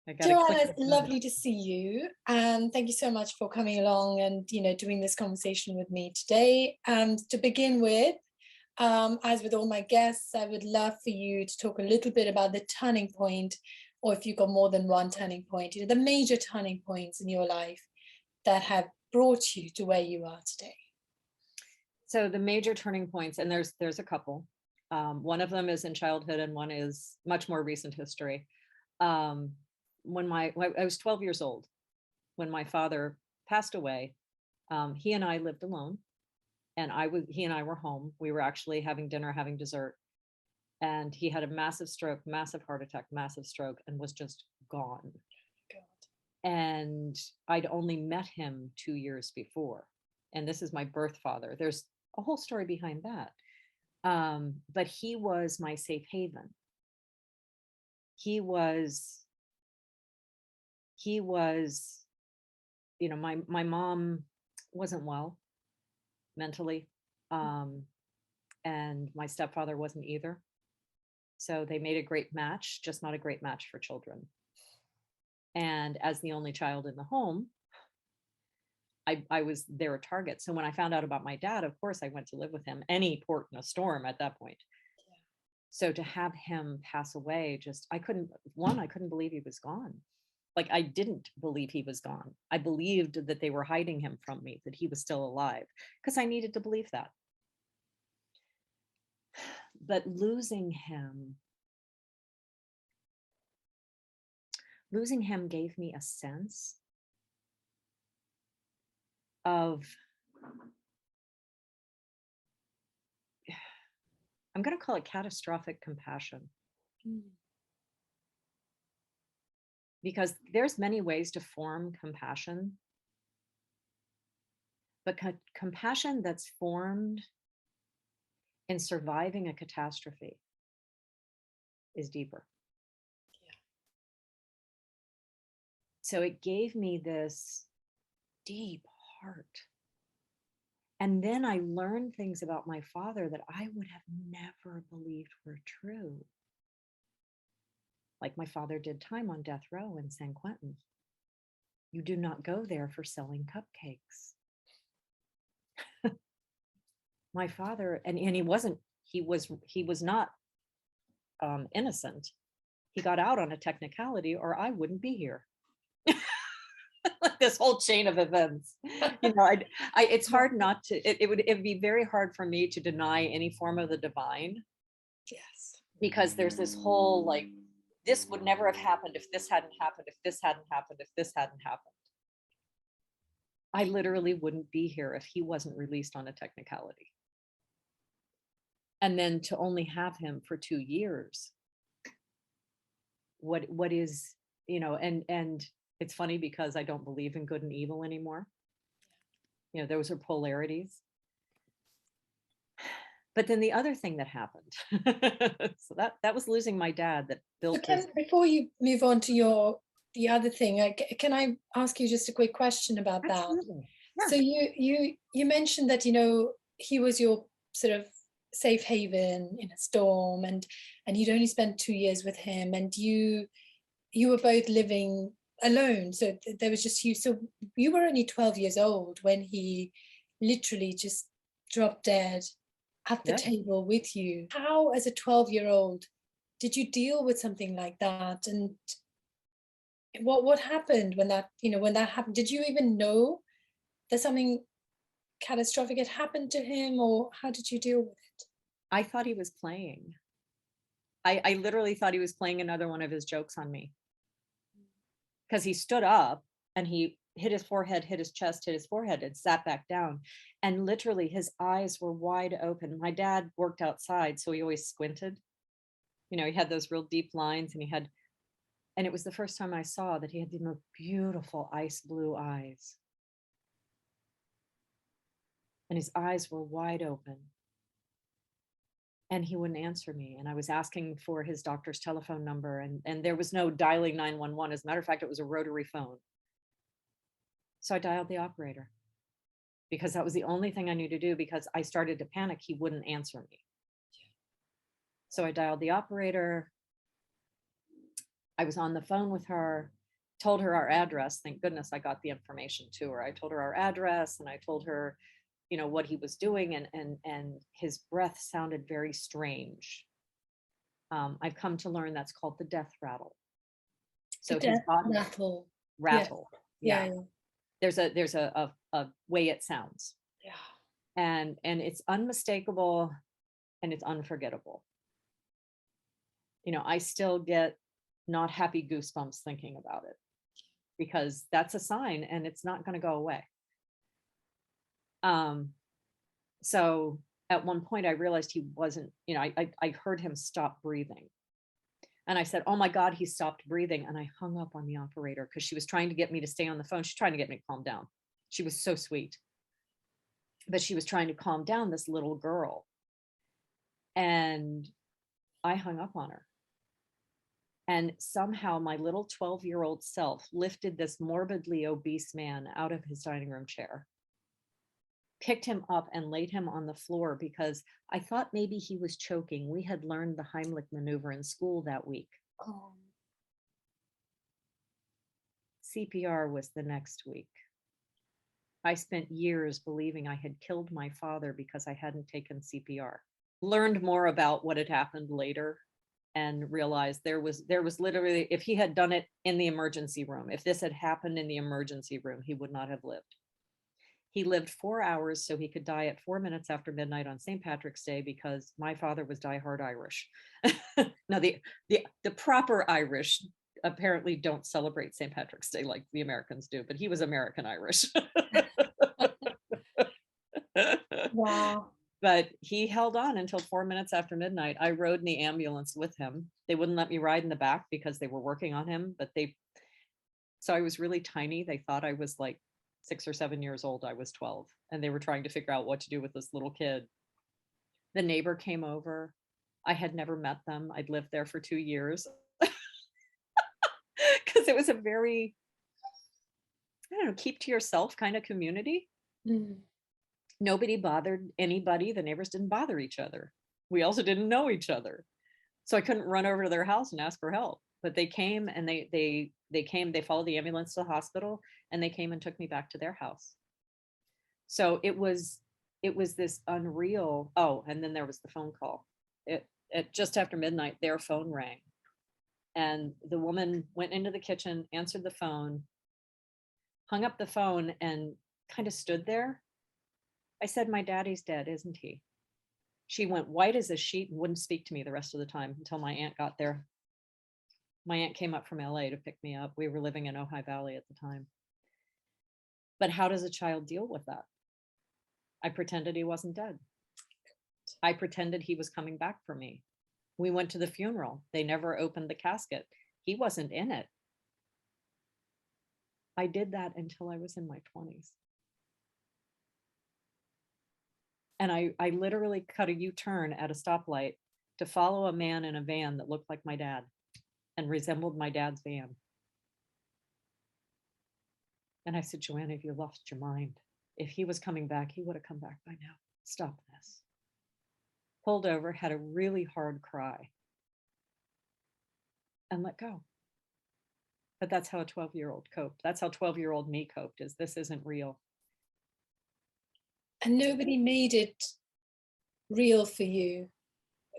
I got to Joanna, click. it's lovely to see you, and thank you so much for coming along and doing this conversation with me today. And to begin with, as with all my guests, I would love for you to talk a little bit about the turning point, or if you've got more than one turning point, the major turning points in your life that have brought you to where you are today. So the major turning points, and there's a couple. One of them is in childhood, and one is much more recent history. When I was 12 years old when my father passed away. He and I lived alone, and he and I were home. We were actually having dinner, having dessert, and he had a massive stroke, massive heart attack, massive stroke, and was just gone. God. And I'd only met him 2 years before, and this is my birth father. There's a whole story behind that. But he was my safe haven. He was, my mom wasn't well mentally. And my stepfather wasn't either. So they made a great match, just not a great match for children. And as the only child in the home, I was their target. So when I found out about my dad, of course, I went to live with him, any port in a storm at that point. Yeah. So to have him pass away, I couldn't believe he was gone. Like, I didn't believe he was gone. I believed that they were hiding him from me, that he was still alive, because I needed to believe that. But losing him gave me a sense of, I'm going to call it catastrophic compassion. Because there's many ways to form compassion, but compassion that's formed in surviving a catastrophe is deeper. Yeah. So it gave me this deep heart. And then I learned things about my father that I would have never believed were true. Like, my father did time on death row in San Quentin. You do not go there for selling cupcakes. My father, and he was not innocent. He got out on a technicality, or I wouldn't be here. Like this whole chain of events, it's hard not to. It'd be very hard for me to deny any form of the divine. Yes, because there's this whole, like, this would never have happened if this hadn't happened, if this hadn't happened, if this hadn't happened. I literally wouldn't be here if he wasn't released on a technicality. And then to only have him for 2 years. What is, and it's funny because I don't believe in good and evil anymore. Those are polarities. But then the other thing that happened, so that was losing my dad that built this. Before you move on to the other thing, can I ask you just a quick question about Absolutely. That? Yeah. So you mentioned that, he was your sort of safe haven in a storm, and you'd only spent 2 years with him, and you were both living alone. So there was just you. So you were only 12 years old when he literally just dropped dead at the table with you. How, as a 12-year-old, did you deal with something like that? And what happened when that happened? Did you even know that something catastrophic had happened to him, or how did you deal with it? I thought he was playing. I literally thought he was playing another one of his jokes on me. Because he stood up and he hit his forehead, hit his chest, hit his forehead, and sat back down. And literally his eyes were wide open. My dad worked outside, so he always squinted. He had those real deep lines, and it was the first time I saw that he had the most beautiful ice blue eyes. And his eyes were wide open. And he wouldn't answer me. And I was asking for his doctor's telephone number, and there was no dialing 911. As a matter of fact, it was a rotary phone. So I dialed the operator because that was the only thing I knew to do, because I started to panic. He wouldn't answer me. So I dialed the operator. I was on the phone with her, told her our address. Thank goodness I got the information to her. I told her our address, and I told her, what he was doing, and his breath sounded very strange. I've come to learn that's called the death rattle. So his body rattle. Yeah. There's a way it sounds. Yeah. And it's unmistakable, and it's unforgettable. I still get not happy goosebumps thinking about it, because that's a sign, and it's not going to go away. So at one point I realized he wasn't, I heard him stop breathing. And I said, oh my God, he stopped breathing. And I hung up on the operator because she was trying to get me to stay on the phone. She's trying to get me to calm down. She was so sweet. But she was trying to calm down this little girl. And I hung up on her. And somehow my little 12-year-old self lifted this morbidly obese man out of his dining room chair, picked him up and laid him on the floor, because I thought maybe he was choking. We had learned the Heimlich maneuver in school that week. Oh. CPR was the next week. I spent years believing I had killed my father because I hadn't taken CPR. Learned more about what had happened later, and realized there was literally, if he had done it in the emergency room, if this had happened in the emergency room, he would not have lived. He lived 4 hours so he could die at 4 minutes after midnight on St. Patrick's Day, because my father was diehard Irish. Now, the proper Irish apparently don't celebrate St. Patrick's Day like the Americans do, but he was American Irish. Wow. But he held on until 4 minutes after midnight. I rode in the ambulance with him. They wouldn't let me ride in the back because they were working on him, so I was really tiny. They thought I was like 6 or 7 years old. I was 12, and they were trying to figure out what to do with this little kid. The neighbor came over. I had never met them. I'd lived there for 2 years. Because it was a very, I don't know, keep to yourself kind of community. Mm. Nobody bothered anybody. The neighbors didn't bother each other. We also didn't know each other. So I couldn't run over to their house and ask for help. But they came, and they followed the ambulance to the hospital, and they came and took me back to their house. So it was this unreal. Oh, and then there was the phone call. At just after midnight, their phone rang. And the woman went into the kitchen, answered the phone, hung up the phone, and kind of stood there. I said, my daddy's dead, isn't he? She went white as a sheet and wouldn't speak to me the rest of the time until my aunt got there. My aunt came up from LA to pick me up. We were living in Ojai Valley at the time. But how does a child deal with that? I pretended he wasn't dead. I pretended he was coming back for me. We went to the funeral. They never opened the casket. He wasn't in it. I did that until I was in my 20s. And I literally cut a U-turn at a stoplight to follow a man in a van that looked like my dad and resembled my dad's van. And I said, Joanna, if you lost your mind, if he was coming back, he would have come back by now. Stop this. Pulled over, had a really hard cry, and let go. But that's how a 12-year-old coped. That's how 12-year-old me coped, is this isn't real. And nobody made it real for you.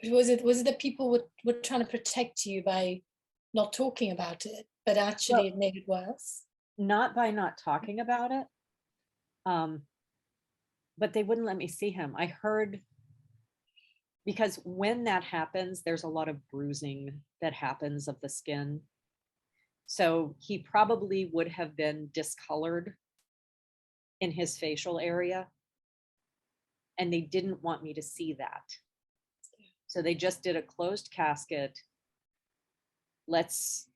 Was it that people were trying to protect you by not talking about it, but actually it made it worse? Not by not talking about it, but they wouldn't let me see him. I heard, because when that happens, there's a lot of bruising that happens of the skin. So he probably would have been discolored in his facial area, and they didn't want me to see that. So they just did a closed casket. Let's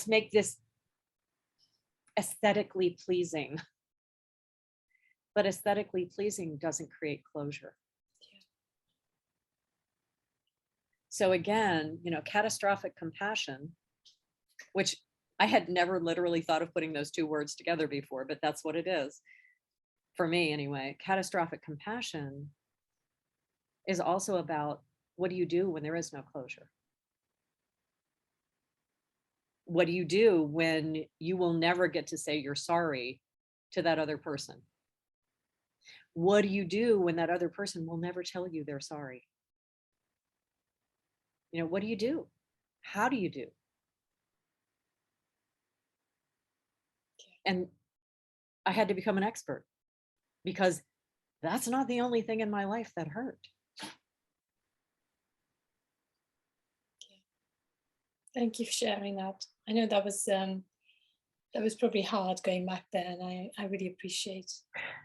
make this aesthetically pleasing. But aesthetically pleasing doesn't create closure. So again, catastrophic compassion, which I had never literally thought of putting those two words together before, but that's what it is. For me anyway, catastrophic compassion is also about, what do you do when there is no closure? What do you do when you will never get to say you're sorry to that other person? What do you do when that other person will never tell you they're sorry? What do you do? How do you do? And I had to become an expert, because that's not the only thing in my life that hurt. Thank you for sharing that. I know that was probably hard going back there, and I really appreciate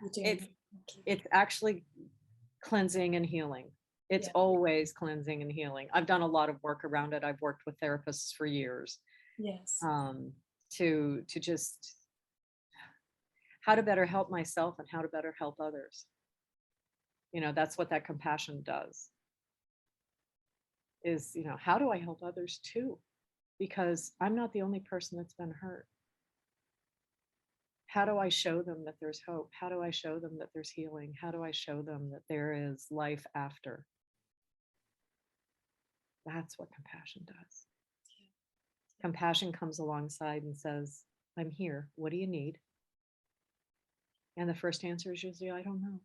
you doing it. It's actually cleansing and healing. It's always cleansing and healing. I've done a lot of work around it. I've worked with therapists for years. Yes. To just how to better help myself and how to better help others. That's what that compassion does. Is, how do I help others too? Because I'm not the only person that's been hurt. How do I show them that there's hope? How do I show them that there's healing? How do I show them that there is life after? That's what compassion does. Compassion comes alongside and says, I'm here. What do you need? And the first answer is usually, I don't know.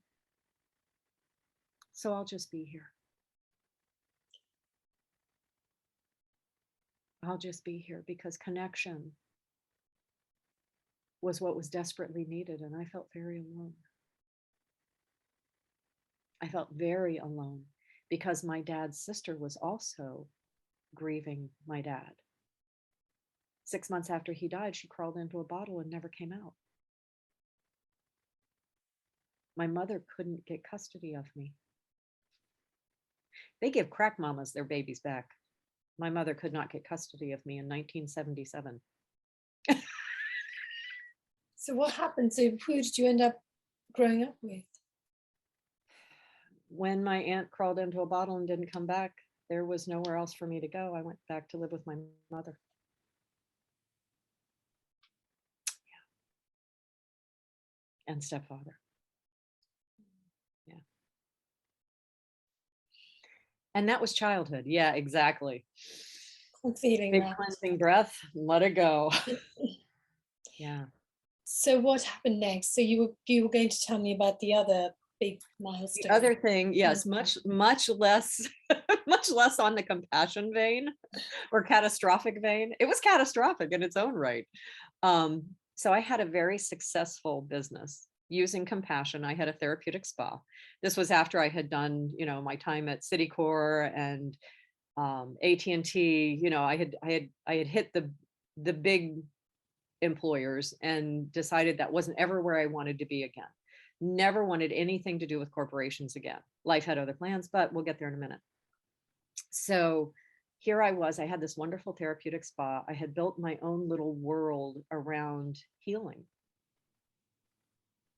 So I'll just be here. I'll just be here, because connection was what was desperately needed. And I felt very alone. I felt very alone because my dad's sister was also grieving my dad. 6 months after he died, she crawled into a bottle and never came out. My mother couldn't get custody of me. They give crack mamas their babies back. My mother could not get custody of me in 1977. So what happened? So who did you end up growing up with? When my aunt crawled into a bottle and didn't come back, there was nowhere else for me to go. I went back to live with my mother. Yeah. And stepfather. Yeah. And that was childhood. Yeah, exactly. I'm feeling big that. Cleansing breath, let it go. Yeah. So what happened next? So you were going to tell me about the other big milestone. The other thing, yes, much less much less on the compassion vein or catastrophic vein. It was catastrophic in its own right. So I had a very successful business using compassion. I had a therapeutic spa. This was after I had done, my time at Citicorp and AT&T. I had hit the big employers and decided that wasn't ever where I wanted to be again. Never wanted anything to do with corporations again. Life had other plans, but we'll get there in a minute. So here I was. I had this wonderful therapeutic spa. I had built my own little world around healing.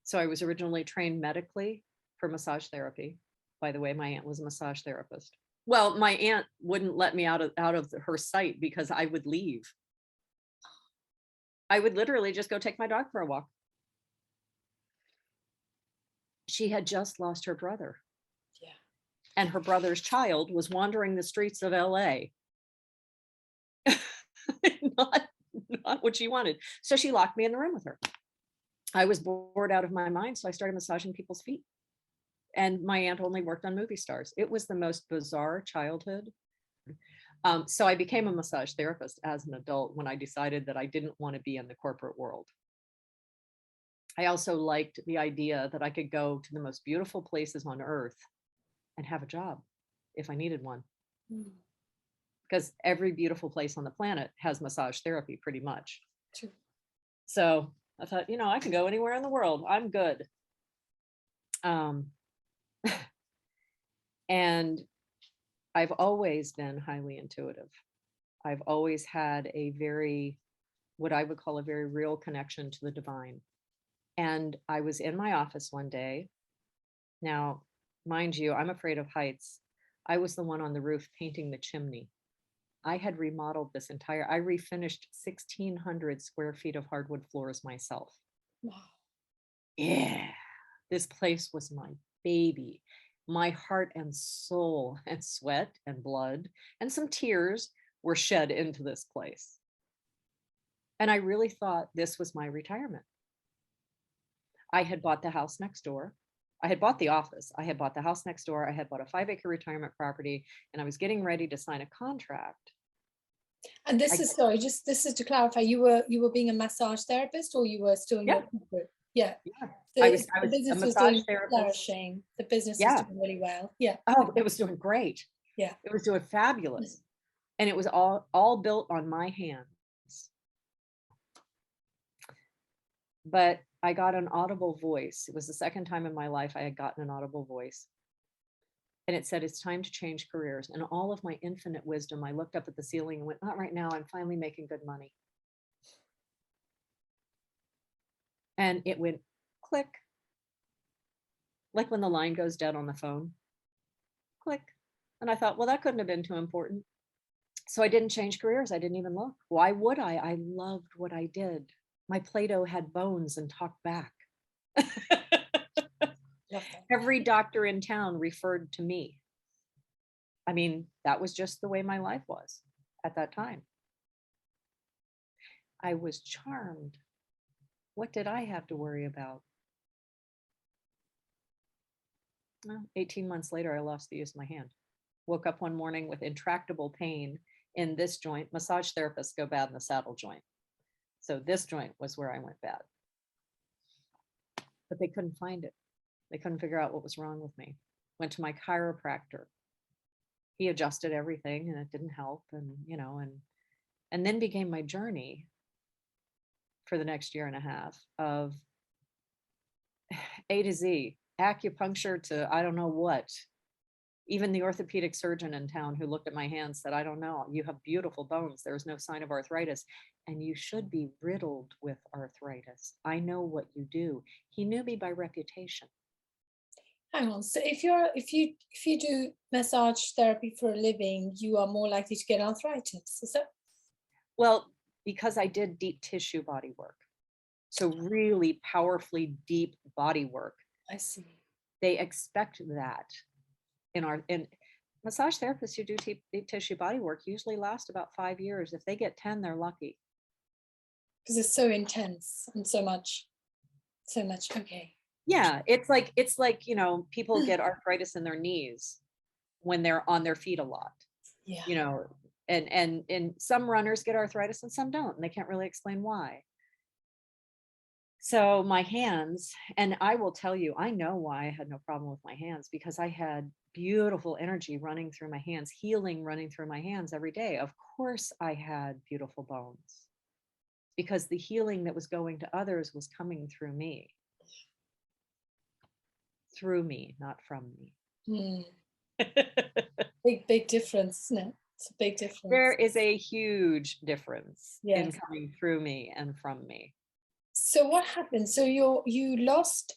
So I was originally trained medically for massage therapy. By the way, my aunt was a massage therapist. Well, my aunt wouldn't let me out of her sight because I would leave. I would literally just go take my dog for a walk. She had just lost her brother. Yeah. And her brother's child was wandering the streets of LA. not what she wanted. So she locked me in the room with her. I was bored out of my mind, so I started massaging people's feet. And my aunt only worked on movie stars. It was the most bizarre childhood. So I became a massage therapist as an adult when I decided that I didn't want to be in the corporate world. I also liked the idea that I could go to the most beautiful places on earth and have a job if I needed one. Because every beautiful place on the planet has massage therapy pretty much. True. So I thought, I can go anywhere in the world. I'm good. And I've always been highly intuitive. I've always had what I would call a very real connection to the divine. And I was in my office one day. Now, mind you, I'm afraid of heights. I was the one on the roof painting the chimney. I had remodeled I refinished 1,600 square feet of hardwood floors myself. Wow. Yeah, this place was my baby. My heart and soul and sweat and blood and some tears were shed into this place. And I really thought this was my retirement. I had bought the house next door. I had bought the office. I had bought the house next door. I had bought a 5-acre retirement property, and I was getting ready to sign a contract. And this is, sorry, just this is to clarify, you were being a massage therapist, or you were still in your corporate? Yeah. So I was the business a was massage doing therapist. flourishing. The business was doing really well. Yeah. Oh, it was doing great. Yeah. It was doing fabulous. And it was all built on my hands. But I got an audible voice. It was the second time in my life I had gotten an audible voice. And it said, it's time to change careers. And all of my infinite wisdom, I looked up at the ceiling and went, not right now. I'm finally making good money. And it went click. Like when the line goes dead on the phone. Click. And I thought, well, that couldn't have been too important. So I didn't change careers. I didn't even look. Why would I? I loved what I did. My Play-Doh had bones and talked back. Every doctor in town referred to me. I mean, that was just the way my life was at that time. I was charmed. What did I have to worry about? Well, 18 months later, I lost the use of my hand. Woke up one morning with intractable pain in this joint. Massage therapists go bad in the saddle joint. So this joint was where I went bad. But they couldn't find it. They couldn't figure out what was wrong with me. Went to my chiropractor. He adjusted everything and it didn't help. And, you know, and then began my journey for the next year and a half of A to Z, acupuncture to I don't know what. Even the orthopedic surgeon in town who looked at my hands said, I don't know, you have beautiful bones. There's no sign of arthritis. And you should be riddled with arthritis. I know what you do. He knew me by reputation. Hang on. So if you do massage therapy for a living, you are more likely to get arthritis, is that? Well, because I did deep tissue body work. So really powerfully deep body work. I see. They expect that in massage therapists who do deep tissue body work usually last about 5 years. If they get 10, they're lucky. Because it's so intense and so much. Okay. Yeah, it's like, you know, people get arthritis in their knees when they're on their feet a lot. Yeah. You know, and some runners get arthritis and some don't, and they can't really explain why. So my hands, and I will tell you, I know why I had no problem with my hands, because I had beautiful energy running through my hands, healing running through my hands every day. Of course I had beautiful bones, because the healing that was going to others was coming through me. Through me, not from me. Big difference, isn't it? It's a big difference. There is a huge difference in coming through me and from me. So what happened? So you lost,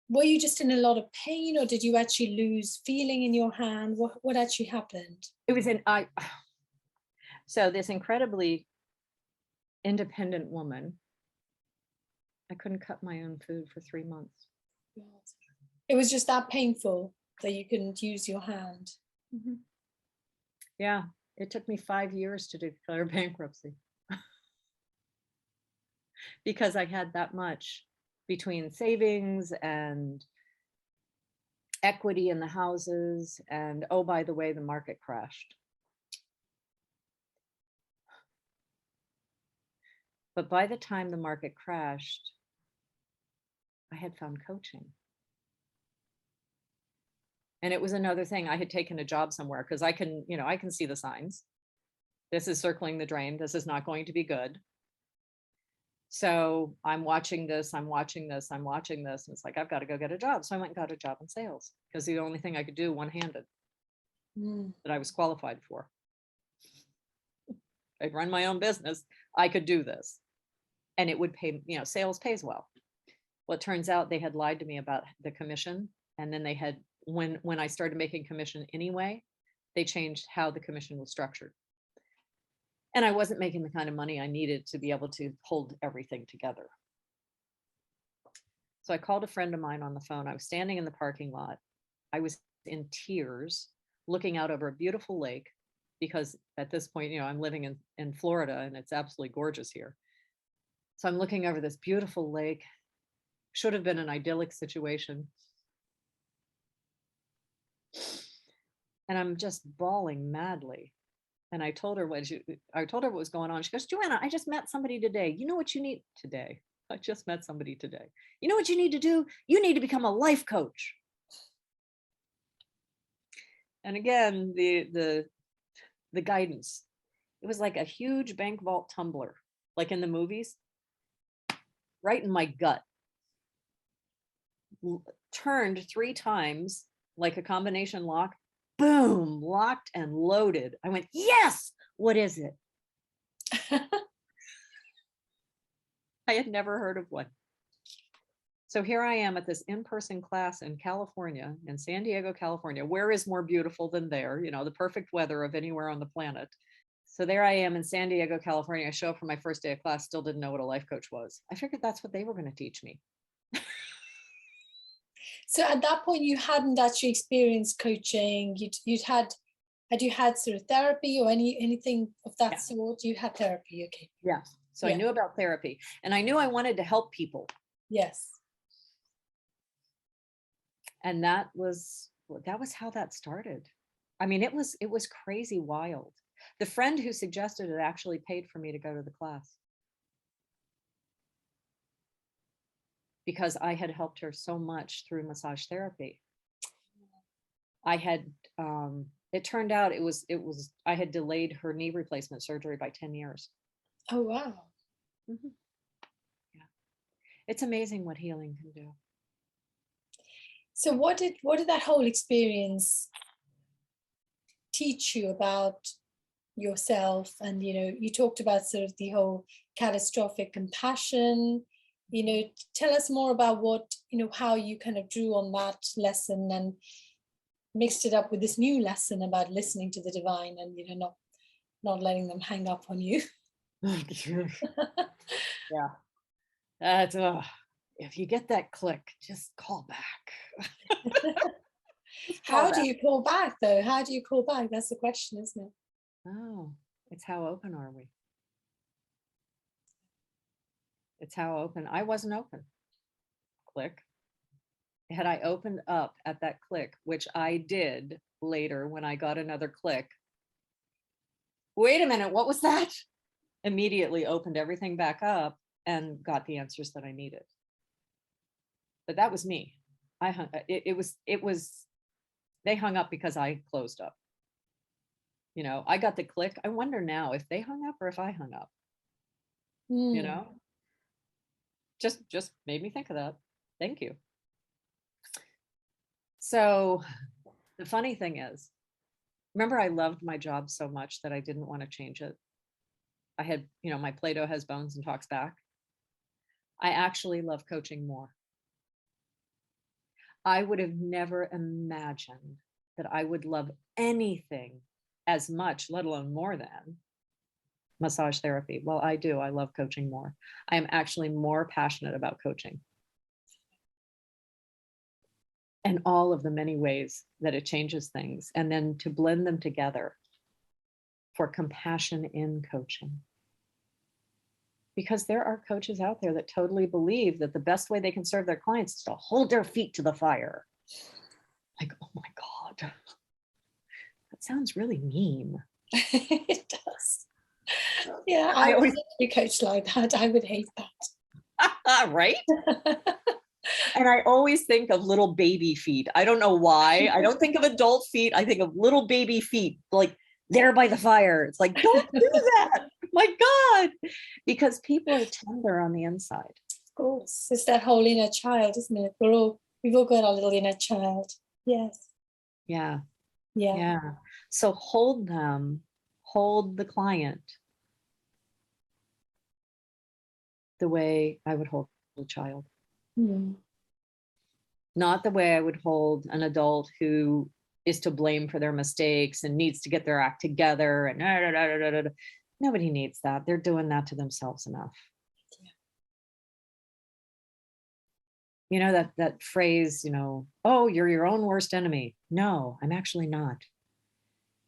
were you just in a lot of pain, or did you actually lose feeling in your hand? What actually happened? It was so this incredibly independent woman, I couldn't cut my own food for 3 months. It was just that painful that you couldn't use your hand. Mm-hmm. Yeah, it took me 5 years to declare bankruptcy because I had that much between savings and equity in the houses. And oh, by the way, the market crashed. But by the time the market crashed, I had found coaching. And it was another thing. I had taken a job somewhere because I can see the signs. This is circling the drain. This is not going to be good. So I'm watching this. And it's like, I've got to go get a job. So I went and got a job in sales because the only thing I could do one-handed that I was qualified for. I'd run my own business. I could do this. And it would pay, sales pays well. Well, it turns out they had lied to me about the commission. And then they had, when I started making commission anyway, they changed how the commission was structured. And I wasn't making the kind of money I needed to be able to hold everything together. So I called a friend of mine on the phone. I was standing in the parking lot. I was in tears, looking out over a beautiful lake, because at this point, I'm living in Florida and it's absolutely gorgeous here. So I'm looking over this beautiful lake. Should have been an idyllic situation. And I'm just bawling madly. And I told her what was going on. She goes, Joanna, I just met somebody today. You know what you need today? I just met somebody today. You know what you need to do? You need to become a life coach. And again, the guidance. It was like a huge bank vault tumbler, like in the movies, right in my gut. Turned 3 times like a combination lock. Boom, locked and loaded. I went, yes, what is it? I had never heard of one. So here I am at this in-person class in California, in San Diego, California. Where is more beautiful than there? You know, the perfect weather of anywhere on the planet. So there I am in San Diego, California. I show up for my first day of class, still didn't know what a life coach was. I figured that's what they were going to teach me. So at that point, you hadn't actually experienced coaching. Had you had sort of therapy or anything of that sort? You had therapy, okay? Yeah. So I knew about therapy, and I knew I wanted to help people. Yes. And that was how that started. I mean, it was crazy wild. The friend who suggested it actually paid for me to go to the class, because I had helped her so much through massage therapy. I had, it turned out I had delayed her knee replacement surgery by 10 years. Oh, wow. Mm-hmm. Yeah. It's amazing what healing can do. So what did that whole experience teach you about yourself? And, you know, you talked about sort of the whole catastrophic compassion. You know, tell us more about what, you know, how you kind of drew on that lesson and mixed it up with this new lesson about listening to the divine and, you know, not letting them hang up on you. Yeah. That's, if you get that click, just call back. How do you call back, though? How do you call back? That's the question, isn't it? Oh, it's how open are we? It's how open. I wasn't open. Click. Had I opened up at that click, which I did later when I got another click. Wait a minute, what was that? Immediately opened everything back up and got the answers that I needed. But that was me. It was, they hung up because I closed up. You know, I got the click. I wonder now if they hung up or if I hung up. You know, just made me think of that. Thank you. So the funny thing is, remember, I loved my job so much that I didn't want to change it. I had, you know, my Play-Doh has bones and talks back. I actually love coaching more. I would have never imagined that I would love anything as much, let alone more than massage therapy. Well, I do. I love coaching more. I am actually more passionate about coaching and all of the many ways that it changes things, and then to blend them together for compassion in coaching. Because there are coaches out there that totally believe that the best way they can serve their clients is to hold their feet to the fire. Like, oh my God, that sounds really mean. It does. Yeah, I would be coached like that. I would hate that. Right? And I always think of little baby feet. I don't know why. I don't think of adult feet. I think of little baby feet, like there by the fire. It's like, don't do that. My God. Because people are tender on the inside. Of course. It's that whole inner child, isn't it? We've all got our little inner child. Yes. Yeah. Yeah. Yeah. So hold them, hold the client the way I would hold a child. Not the way I would hold an adult who is to blame for their mistakes and needs to get their act together and nobody needs that. They're doing that to themselves enough. Yeah. You know, that phrase, you know, oh, you're your own worst enemy. No, I'm actually not.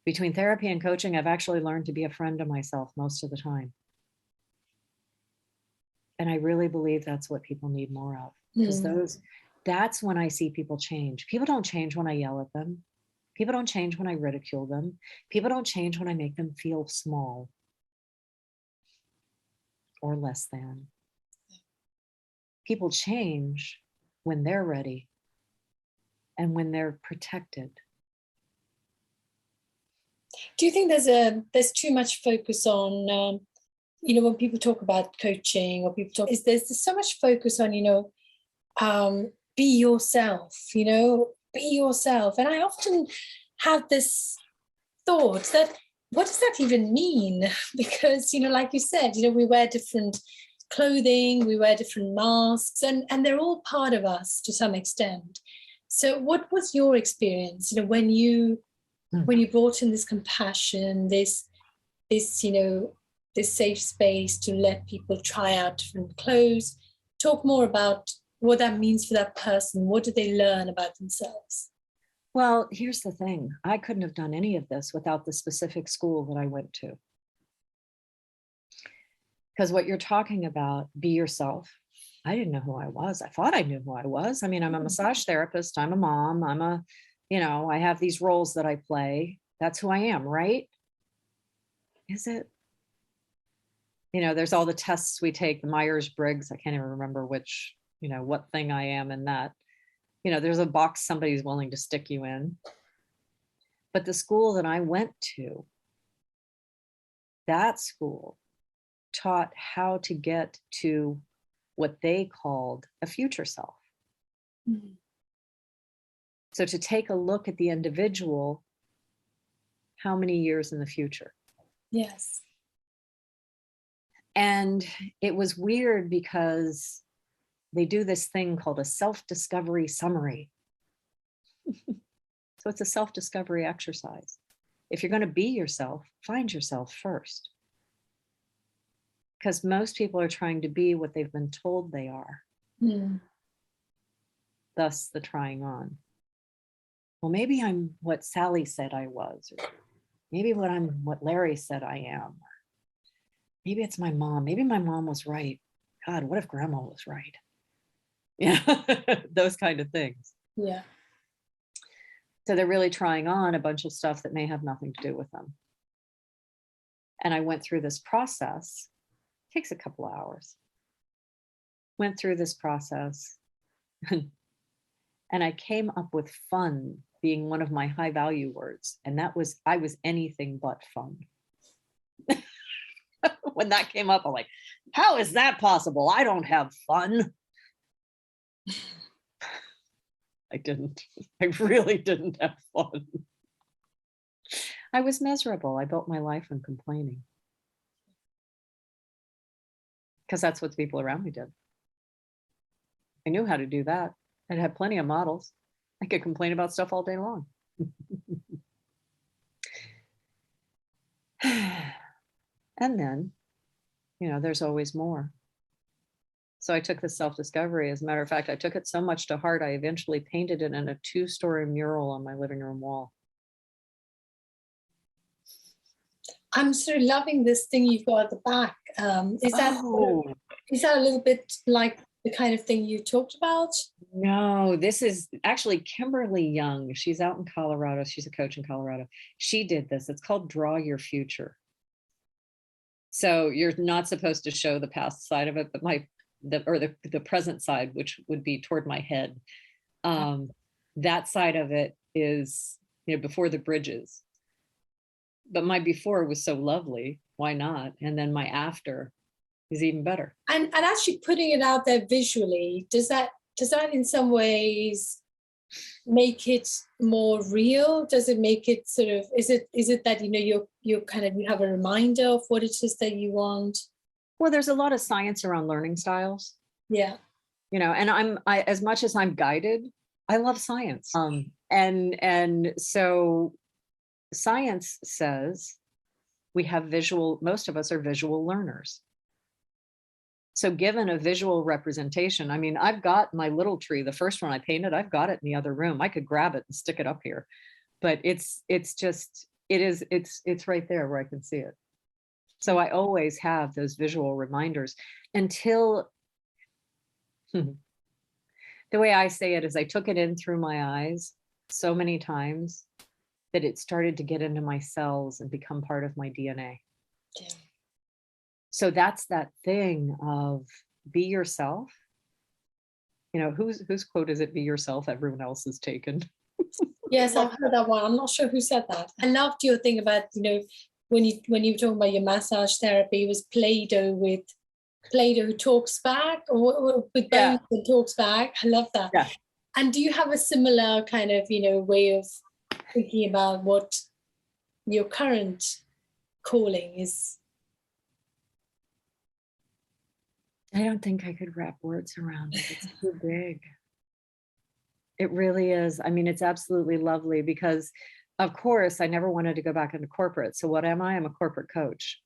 Between therapy and coaching, I've actually learned to be a friend to myself most of the time. And I really believe that's what people need more of, because that's when I see people change. People don't change when I yell at them. People don't change when I ridicule them. People don't change when I make them feel small or less than. People change when they're ready and when they're protected. Do you think there's too much focus on, when people talk about coaching, or people talk, there's so much focus on, be yourself, be yourself. And I often have this thought that, what does that even mean? Because, like you said, we wear different clothing, we wear different masks, and they're all part of us to some extent. So what was your experience, when you brought in this compassion, this safe space to let people try out different clothes? Talk more about what that means for that person. What do they learn about themselves? Well, here's the thing. I couldn't have done any of this without the specific school that I went to. Because what you're talking about, be yourself. I didn't know who I was. I thought I knew who I was. I mean, I'm a massage therapist. I'm a mom. I have these roles that I play. That's who I am, right? Is it? There's all the tests we take, the Myers-Briggs. I can't even remember which, what thing I am in that. There's a box somebody's willing to stick you in. But the school that I went to, that school taught how to get to what they called a future self. Mm-hmm. So to take a look at the individual, how many years in the future? Yes. And it was weird because they do this thing called a self-discovery summary. So it's a self-discovery exercise. If you're going to be yourself, find yourself first. Because most people are trying to be what they've been told they are. Mm. Thus the trying on. Well, maybe I'm what Sally said I was, or maybe what Larry said I am. Maybe it's my mom. Maybe my mom was right. God, what if grandma was right? Yeah, those kind of things. Yeah. So they're really trying on a bunch of stuff that may have nothing to do with them. And I went through this process. It takes a couple of hours. Went through this process. And I came up with fun being one of my high value words. And I was anything but fun. When that came up, I'm like, how is that possible? I don't have fun. I didn't. I really didn't have fun. I was miserable. I built my life on complaining. Because that's what the people around me did. I knew how to do that. I had plenty of models. I could complain about stuff all day long. And then, there's always more. So I took this self-discovery. As a matter of fact, I took it so much to heart, I eventually painted it in a 2-story mural on my living room wall. I'm sort of loving this thing you've got at the back. Is that a little bit like the kind of thing you talked about? No, this is actually Kimberly Young. She's out in Colorado. She's a coach in Colorado. She did this. It's called Draw Your Future. So you're not supposed to show the past side of it, but the present side, which would be toward my head. That side of it is, before the bridges. But my before was so lovely. Why not? And then my after is even better. And actually putting it out there visually, does that in some ways make it more real? Does it make it sort of, is it that, you have a reminder of what it is that you want? Well, there's a lot of science around learning styles. Yeah. And I as much as I'm guided, I love science. And so science says most of us are visual learners. So given a visual representation, I've got my little tree, the first one I painted, I've got it in the other room. I could grab it and stick it up here, but it's right there where I can see it. So I always have those visual reminders until the way I say it is I took it in through my eyes so many times that it started to get into my cells and become part of my DNA. Yeah. So that's that thing of be yourself. You know, whose quote is it? Be yourself, everyone else is taken. Yes, I've heard that one. I'm not sure who said that. I loved your thing about, you know, when you were talking about your massage therapy, it was Play-Doh with Play-Doh who talks back, or with bones and talks back. I love that. Yeah. And do you have a similar kind of, you know, way of thinking about what your current calling is? I don't think I could wrap words around it. It's too big. It really is. I mean, it's absolutely lovely because, of course, I never wanted to go back into corporate. So what am I? I'm a corporate coach.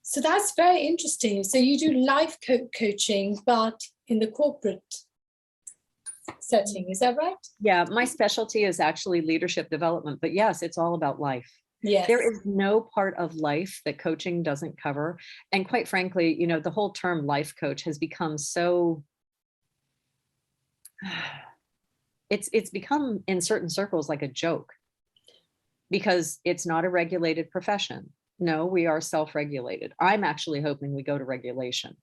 So that's very interesting. So you do life coaching, but in the corporate setting, is that right? Yeah, my specialty is actually leadership development, but yes, it's all about life. Yes. There is no part of life that coaching doesn't cover. And quite frankly, you know, the whole term life coach has become so, it's become in certain circles like a joke because it's not a regulated profession. No, we are self-regulated. I'm actually hoping we go to regulation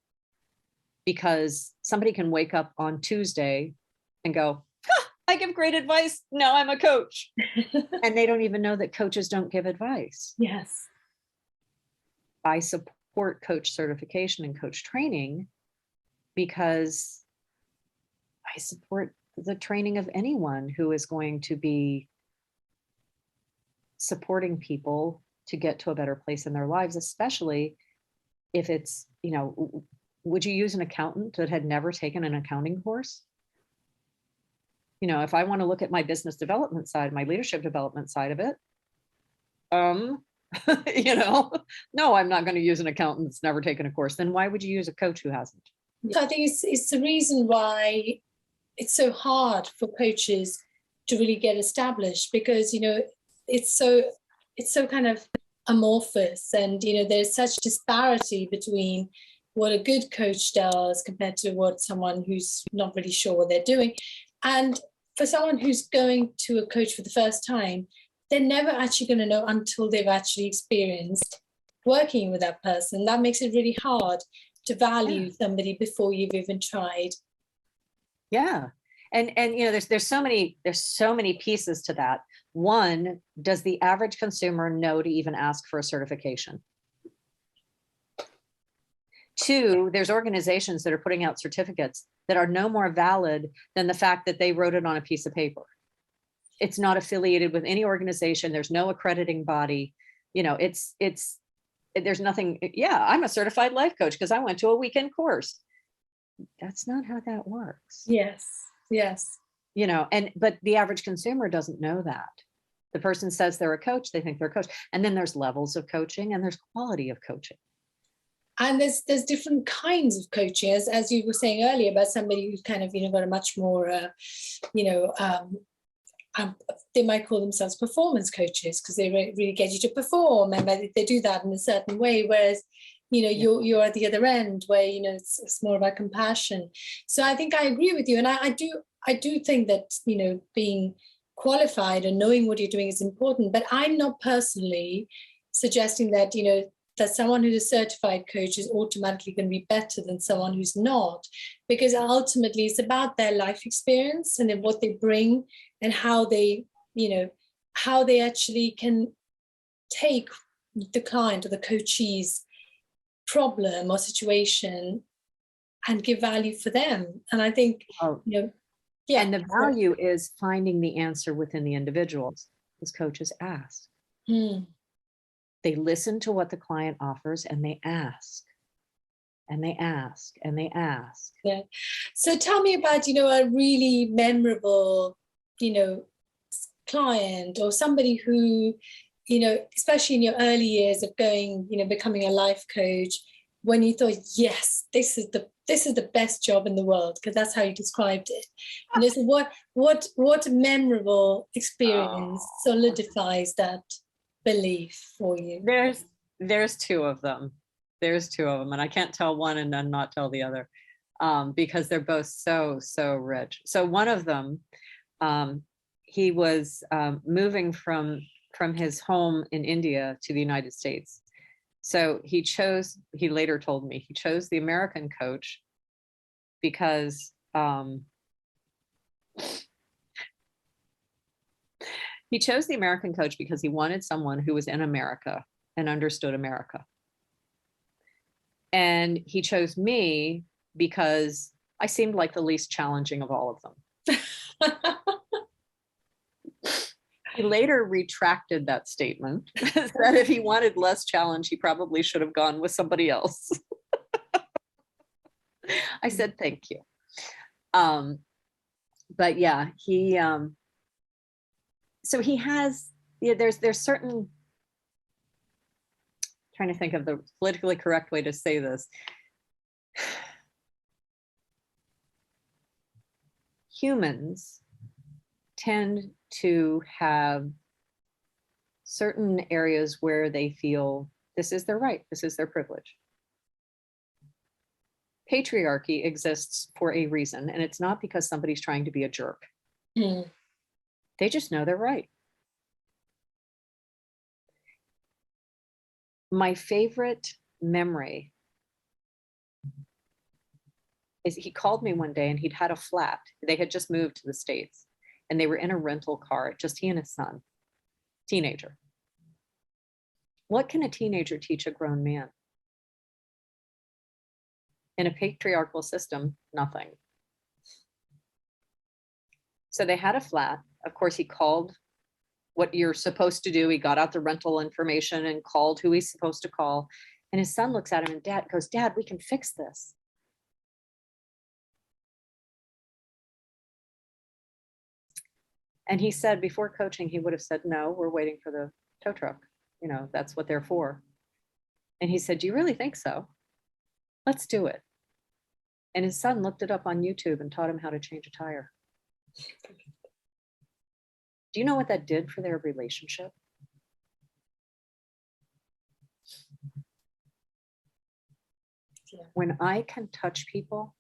because somebody can wake up on Tuesday and go, I give great advice. Now I'm a coach. And they don't even know that coaches don't give advice. Yes. I support coach certification and coach training because I support the training of anyone who is going to be supporting people to get to a better place in their lives, especially if it's, you know, would you use an accountant that had never taken an accounting course? You know, if I want to look at my business development side, my leadership development side of it, you know, no, I'm not going to use an accountant that's never taken a course. Then why would you use a coach who hasn't? I think it's the reason why it's so hard for coaches to really get established because, you know, it's so kind of amorphous and, you know, there's such disparity between what a good coach does compared to what someone who's not really sure what they're doing. And for someone who's going to a coach for the first time, they're never actually going to know until they've actually experienced working with that person. That makes it really hard to value somebody before you've even tried. Yeah. And you know, there's so many pieces to that. One, does the average consumer know to even ask for a certification? Two, there's organizations that are putting out certificates that are no more valid than the fact that they wrote it on a piece of paper. It's not affiliated with any organization. There's no accrediting body. You know, there's nothing. Yeah, I'm a certified life coach because I went to a weekend course. That's not how that works. Yes. Yes. You know, but the average consumer doesn't know that. The person says they're a coach, they think they're a coach. And then there's levels of coaching and there's quality of coaching. And there's different kinds of coaching, as you were saying earlier about somebody who's kind of, you know, got a much more, they might call themselves performance coaches because they really get you to perform, and they do that in a certain way. Whereas, you know, you're at the other end where, you know, it's more about compassion. So I think I agree with you, and I do think that, you know, being qualified and knowing what you're doing is important. But I'm not personally suggesting that, you know, that someone who's a certified coach is automatically going to be better than someone who's not, because ultimately it's about their life experience and then what they bring and how they, you know, how they actually can take the client or the coachee's problem or situation and give value for them. And I think, you know, yeah. And the value is finding the answer within the individuals, as coaches ask. They listen to what the client offers and they ask and they ask and they ask. Yeah. So tell me about, you know, a really memorable, you know, client or somebody who, you know, especially in your early years of going, you know, becoming a life coach, when you thought, yes, this is the best job in the world, because that's how you described it. And so what memorable experience solidifies that? belief for you? There's two of them. There's two of them, and I can't tell one and then not tell the other, because they're both so rich. So one of them, he was moving from his home in India to the United States. So he later told me, he chose the American coach because he chose the American coach because he wanted someone who was in America and understood America. And he chose me because I seemed like the least challenging of all of them. He later retracted that statement, that if he wanted less challenge, he probably should have gone with somebody else. I said, thank you. But yeah, so he has, there's certain, trying to think of the politically correct way to say this. Humans tend to have certain areas where they feel this is their right, this is their privilege. Patriarchy exists for a reason, and it's not because somebody's trying to be a jerk. Mm. They just know they're right. My favorite memory is he called me one day and he'd had a flat. They had just moved to the States and they were in a rental car, just he and his son, teenager. What can a teenager teach a grown man? In a patriarchal system, nothing. So they had a flat. Of course, he called what you're supposed to do. He got out the rental information and called who he's supposed to call. And his son looks at him and goes, Dad, we can fix this. And he said before coaching, he would have said, no, we're waiting for the tow truck. You know, that's what they're for. And he said, do you really think so? Let's do it. And his son looked it up on YouTube and taught him how to change a tire. Do you know what that did for their relationship? Yeah. When I can touch people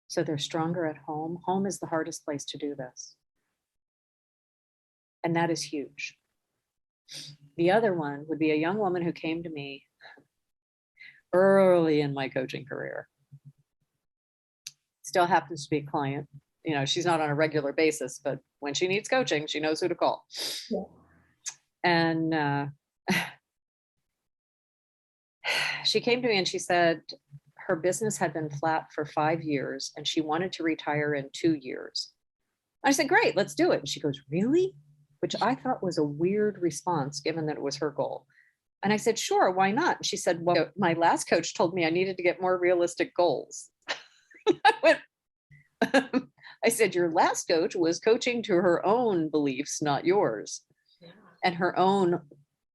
so they're stronger at home, home is the hardest place to do this. And that is huge. The other one would be a young woman who came to me early in my coaching career. Still happens to be a client. You know, she's not on a regular basis, but when she needs coaching, she knows who to call. Yeah. And she came to me and she said her business had been flat for 5 years and she wanted to retire in 2 years. I said, great, let's do it. And she goes, really? Which I thought was a weird response given that it was her goal. And I said, sure, why not? And she said, well, my last coach told me I needed to get more realistic goals. I went, I said, your last coach was coaching to her own beliefs, not yours. Yeah. And her own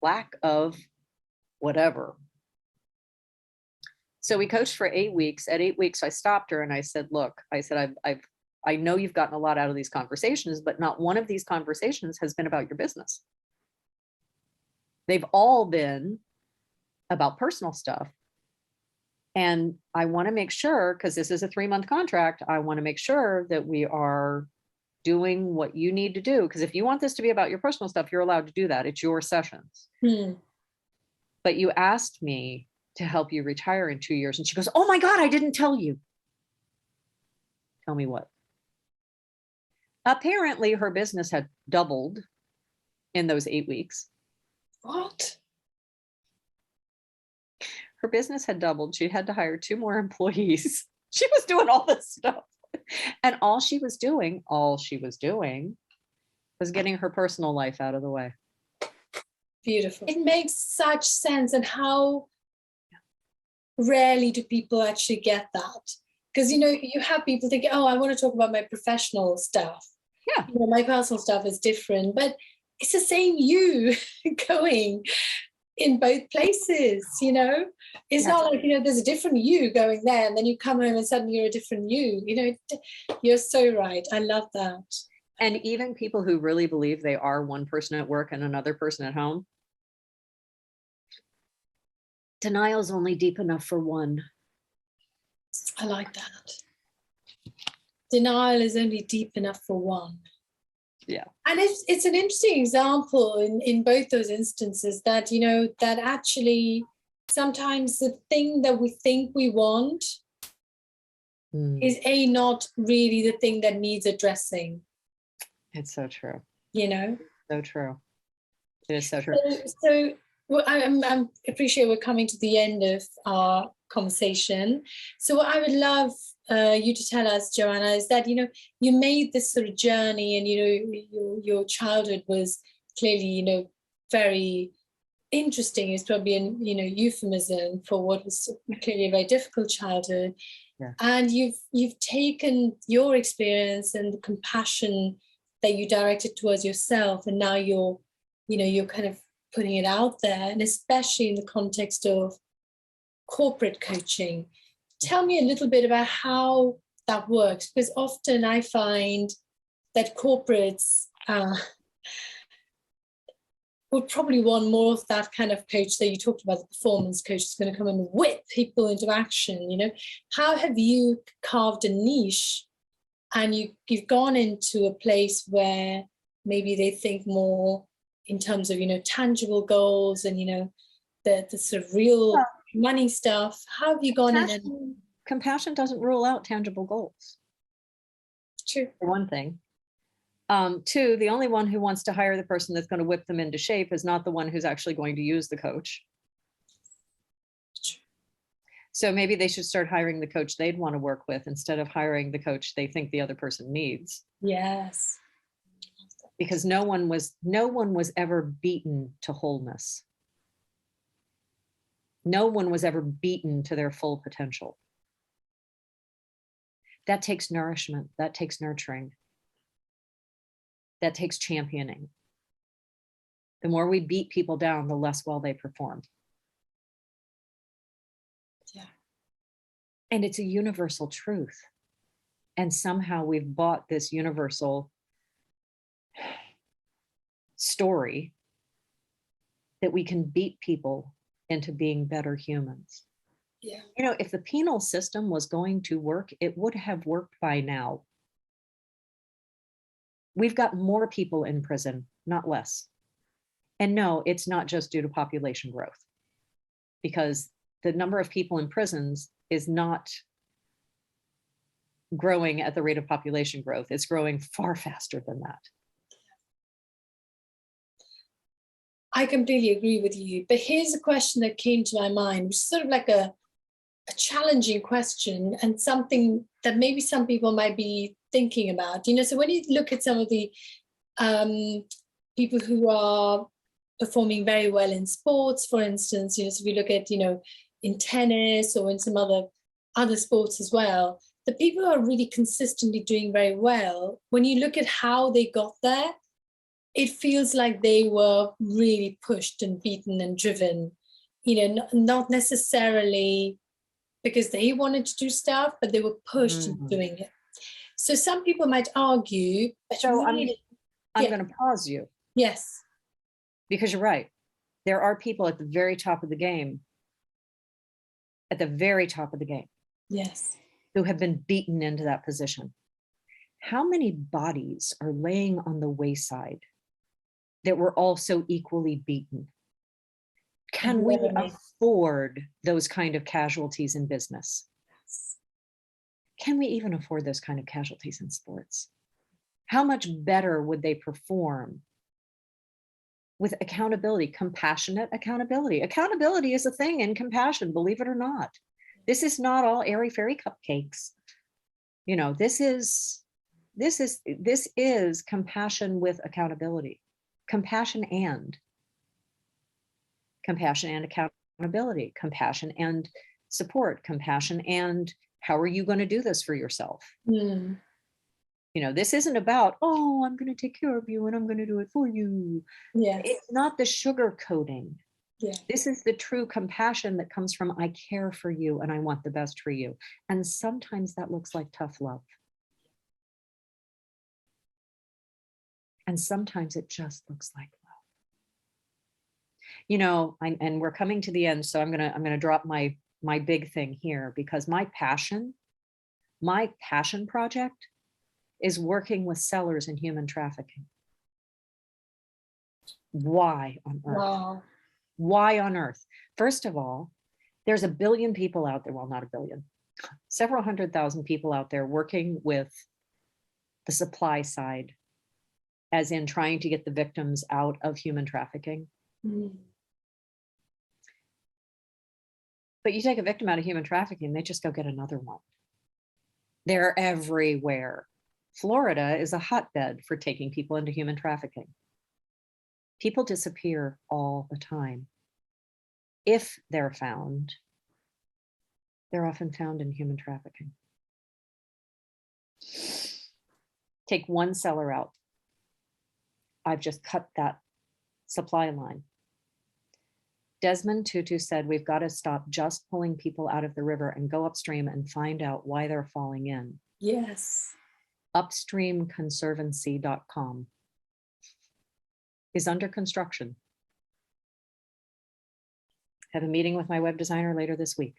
lack of whatever. So we coached for 8 weeks. At 8 weeks, I stopped her and I said, look, I said, I know you've gotten a lot out of these conversations, but not one of these conversations has been about your business. They've all been about personal stuff. And I want to make sure, because this is a 3-month contract, I want to make sure that we are doing what you need to do. Because if you want this to be about your personal stuff, you're allowed to do that. It's your sessions. But you asked me to help you retire in 2 years. And she goes, oh my God, I didn't tell you. Tell me what? Apparently her business had doubled in those 8 weeks. What? Her business had doubled. She had to hire 2 more employees. She was doing all this stuff. And all she was doing was getting her personal life out of the way. Beautiful. It makes such sense. And how rarely do people actually get that? Because, you know, you have people thinking, oh, I want to talk about my professional stuff. Yeah. You know, my personal stuff is different, but it's the same you going in both places, you know? It's not like, you know, there's a different you going there and then you come home and suddenly you're a different you. You know, you're so right. I love that. And even people who really believe they are one person at work and another person at home, Denial is only deep enough for one. I like that. Denial is only deep enough for one. Yeah. And it's an interesting example in both those instances that, you know, that actually sometimes the thing that we think we want is not really the thing that needs addressing. It's so true. You know? So true. It is so true. So well, I appreciate we're coming to the end of our conversation. So what I would love you to tell us, Joanna, is that, you know, you made this sort of journey, and, you know, your childhood was clearly, you know, very interesting. Is probably an, you know, euphemism for what was clearly a very difficult childhood. Yeah. And you've taken your experience and the compassion that you directed towards yourself, and now you're kind of putting it out there, and especially in the context of corporate coaching. Tell me a little bit about how that works, because often I find that corporates would probably want more of that kind of coach that you talked about, the performance coach is going to come and whip people into action. You know, how have you carved a niche, and you've gone into a place where maybe they think more in terms of, you know, tangible goals and, you know, the sort of real money stuff? How have you gone in? And compassion doesn't rule out tangible goals. True. For one thing. Two, the only one who wants to hire the person that's going to whip them into shape is not the one who's actually going to use the coach. True. So maybe they should start hiring the coach they'd want to work with instead of hiring the coach they think the other person needs. Yes. Because no one was ever beaten to wholeness. No one was ever beaten to their full potential. That takes nourishment, that takes nurturing, that takes championing. The more we beat people down, the less well they perform. Yeah. And it's a universal truth. And somehow we've bought this universal story that we can beat people into being better humans. Yeah. You know, if the penal system was going to work, it would have worked by now. We've got more people in prison, not less. And no, it's not just due to population growth, because the number of people in prisons is not growing at the rate of population growth. It's growing far faster than that. I completely agree with you. But here's a question that came to my mind, which is sort of like a challenging question, and something that maybe some people might be thinking about. You know, so when you look at some of the people who are performing very well in sports, for instance, you know, so if you look at, you know, in tennis or in some other sports as well, the people who are really consistently doing very well, when you look at how they got there, it feels like they were really pushed and beaten and driven, you know, not necessarily because they wanted to do stuff, but they were pushed into doing it. So some people might argue, but so really, I'm going to pause you. Yes. Because you're right. There are people at the very top of the game, Yes, who have been beaten into that position. How many bodies are laying on the wayside that were also equally beaten? Can we afford those kind of casualties in business? Can we even afford those kind of casualties in sports? How much better would they perform with accountability, compassionate accountability? Accountability is a thing in compassion, believe it or not. This is not all airy fairy cupcakes. You know, this is compassion with accountability. Compassion and accountability, compassion and support, compassion and how are you going to do this for yourself? You know, this isn't about, oh, I'm going to take care of you and I'm going to do it for you. Yes. It's not the sugar coating. Yeah. This is the true compassion that comes from, I care for you and I want the best for you. And sometimes that looks like tough love. And sometimes it just looks like love. And we're coming to the end, so I'm gonna drop my big thing here, because my passion project is working with sellers in human trafficking. Why on earth? Wow. Why on earth? First of all, there's a billion people out there, well, not a billion, several 100,000 people out there working with the supply side, as in trying to get the victims out of human trafficking. Mm. But you take a victim out of human trafficking, they just go get another one. They're everywhere. Florida is a hotbed for taking people into human trafficking. People disappear all the time. If they're found, they're often found in human trafficking. Take one seller out. I've just cut that supply line. Desmond Tutu said, we've got to stop just pulling people out of the river and go upstream and find out why they're falling in. Yes. Upstreamconservancy.com is under construction. Have a meeting with my web designer later this week.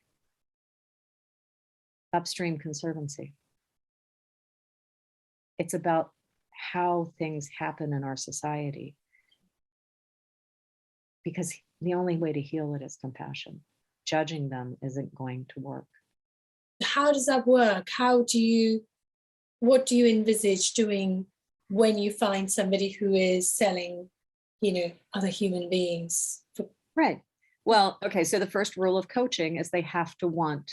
Upstream Conservancy. It's about how things happen in our society, because the only way to heal it is compassion. Judging them isn't going to work. How does that work? What do you envisage doing when you find somebody who is selling, other human beings? Right. Well, okay. So the first rule of coaching is they have to want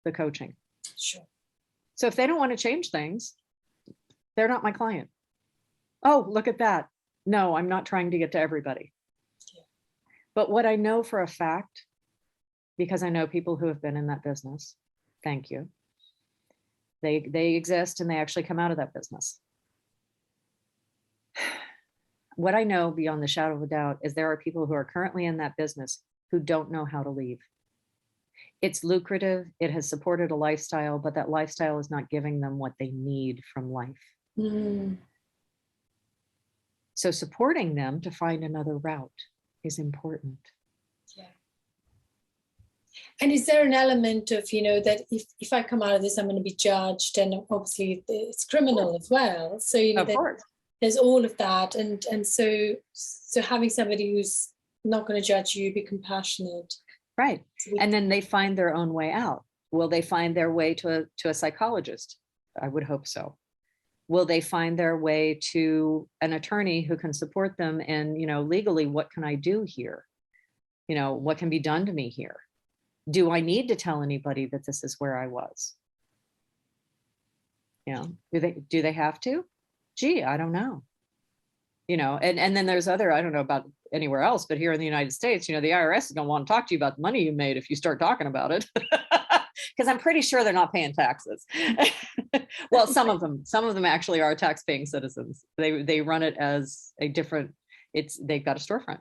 the coaching. Sure. So if they don't want to change things, they're not my client. Oh, look at that. No, I'm not trying to get to everybody. Yeah. But what I know for a fact, because I know people who have been in that business, thank you. They exist and they actually come out of that business. What I know beyond the shadow of a doubt is there are people who are currently in that business who don't know how to leave. It's lucrative. It has supported a lifestyle, but that lifestyle is not giving them what they need from life. Mm. So supporting them to find another route is important. Yeah. And is there an element of, that if I come out of this, I'm going to be judged, and obviously it's criminal as well. So, there's all of that. And so having somebody who's not going to judge you, be compassionate. Right. And then they find their own way out. Will they find their way to a psychologist? I would hope so. Will they find their way to an attorney who can support them in, legally, what can I do here? What can be done to me here? Do I need to tell anybody that this is where I was? Do they have to? Gee, I don't know. And then there's other, I don't know about anywhere else, but here in the United States, the IRS is going to want to talk to you about the money you made if you start talking about it. Because I'm pretty sure they're not paying taxes. Well, some of them actually are tax-paying citizens. They run it as a different, they've got a storefront.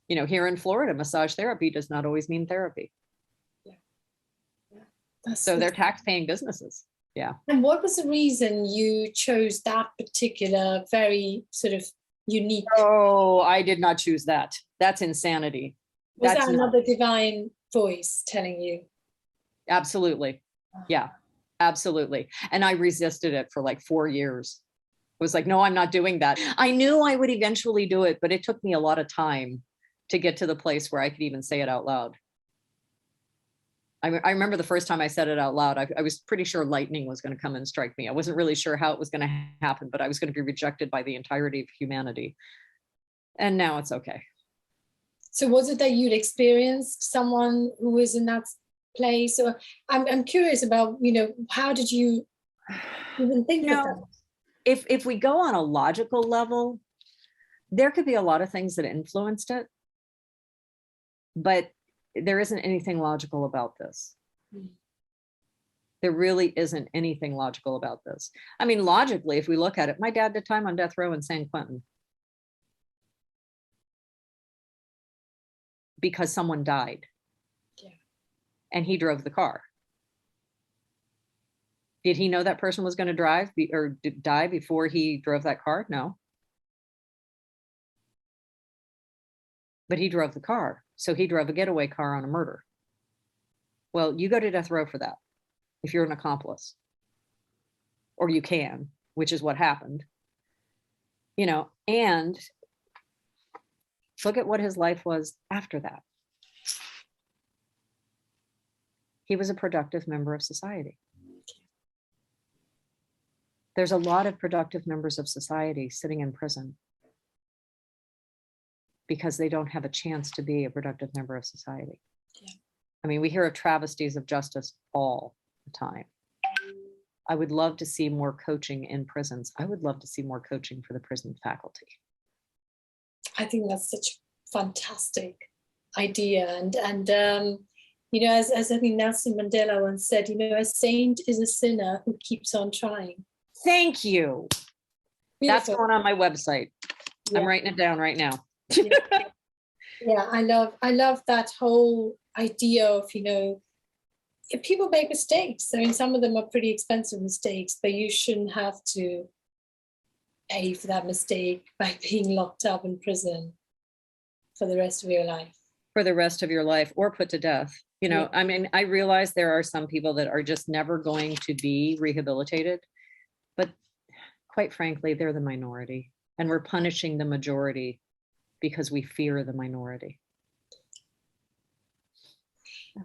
Here in Florida, massage therapy does not always mean therapy. Yeah. So they're tax-paying businesses. Yeah. And what was the reason you chose that particular very sort of unique? Oh, I did not choose that. That's insanity. Was that another divine voice telling you? Absolutely. Yeah, absolutely. And I resisted it for like 4 years. I was like, no, I'm not doing that. I knew I would eventually do it, but it took me a lot of time to get to the place where I could even say it out loud. I remember the first time I said it out loud, I was pretty sure lightning was going to come and strike me. I wasn't really sure how it was going to happen, but I was going to be rejected by the entirety of humanity. And now it's okay. So was it that you'd experienced someone who was in that place? Or I'm curious about, how did you even think of that? If we go on a logical level, there could be a lot of things that influenced it, but there isn't anything logical about this. There really isn't anything logical about this. I mean, logically, if we look at it, my dad did time on death row in San Quentin because someone died. Yeah. And he drove the car. Did he know that person was going to drive or die before he drove that car? No. but he drove the car. So he drove a getaway car on a murder. Well, you go to death row for that if you're an accomplice, or you can, which is what happened, you know, and look at what his life was after that. He was a productive member of society. There's a lot of productive members of society sitting in prison because they don't have a chance to be a productive member of society. Yeah. I mean, we hear of travesties of justice all the time. I would love to see more coaching in prisons. I would love to see more coaching for the prison faculty. I think that's such a fantastic idea. And you know, as I think Nelson Mandela once said, you know, a saint is a sinner who keeps on trying. Thank you. Beautiful. That's going on my website. Yeah. I'm writing it down right now. Yeah, I love that whole idea of, you know, if people make mistakes, I mean, some of them are pretty expensive mistakes, but you shouldn't have to pay for that mistake by being locked up in prison for the rest of your life. For the rest of your life, or put to death. You know, yeah. I mean, I realize there are some people that are just never going to be rehabilitated, but quite frankly, they're the minority, and we're punishing the majority because we fear the minority.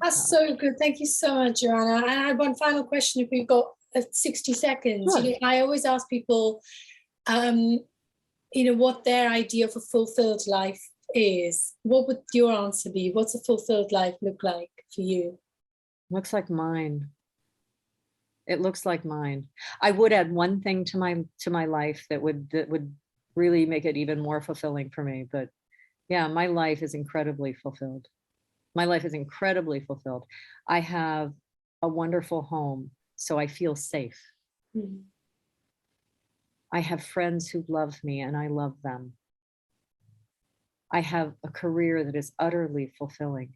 That's so good. Thank you so much, Joanna. I had one final question if we've got 60 seconds. Sure. You know, I always ask people, you know, what their idea of a fulfilled life is. What would your answer be? What's a fulfilled life look like for you? Looks like mine. It looks like mine. I would add one thing to my life that would really make it even more fulfilling for me. But yeah, my life is incredibly fulfilled. My life is incredibly fulfilled. I have a wonderful home, so I feel safe. Mm-hmm. I have friends who love me and I love them. I have a career that is utterly fulfilling.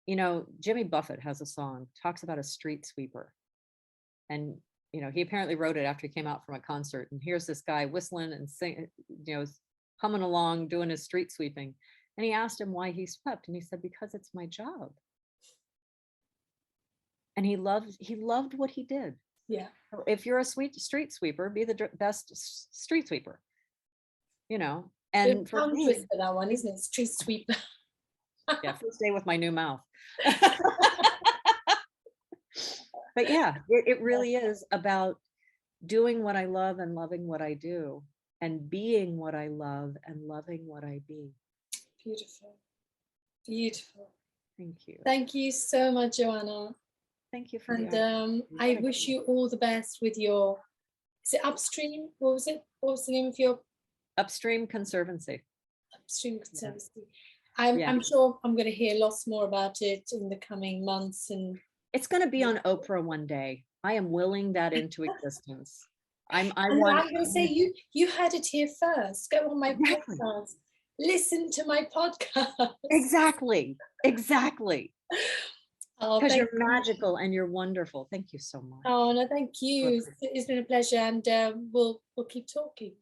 You know, Jimmy Buffett has a song, talks about a street sweeper. And, you know, he apparently wrote it after he came out from a concert. And here's this guy whistling and singing, you know, humming along, doing his street sweeping. And he asked him why he swept. And he said, because it's my job. And he loved what he did. Yeah. If you're a street sweeper, be the best street sweeper, you know. And for me, for that one, isn't it? Street sweeper. Yeah, first day with my new mouth. But yeah, it really is about doing what I love and loving what I do, and being what I love and loving what I be. Beautiful. Beautiful. Thank you. Thank you so much, Joanna. Thank you for and I wish you all the best with your, is it Upstream? What was it? What was the name of your? Upstream Conservancy. Upstream Conservancy. Yeah. I'm sure I'm going to hear lots more about it in the coming months. And it's going to be on Oprah one day. I am willing that into existence. I'm going to say, you heard it here first. Go on my podcast. Listen to my podcast. Exactly. Oh, because you're magical and you're wonderful. Thank you so much. Oh, no, thank you. It's been a pleasure, and we'll keep talking.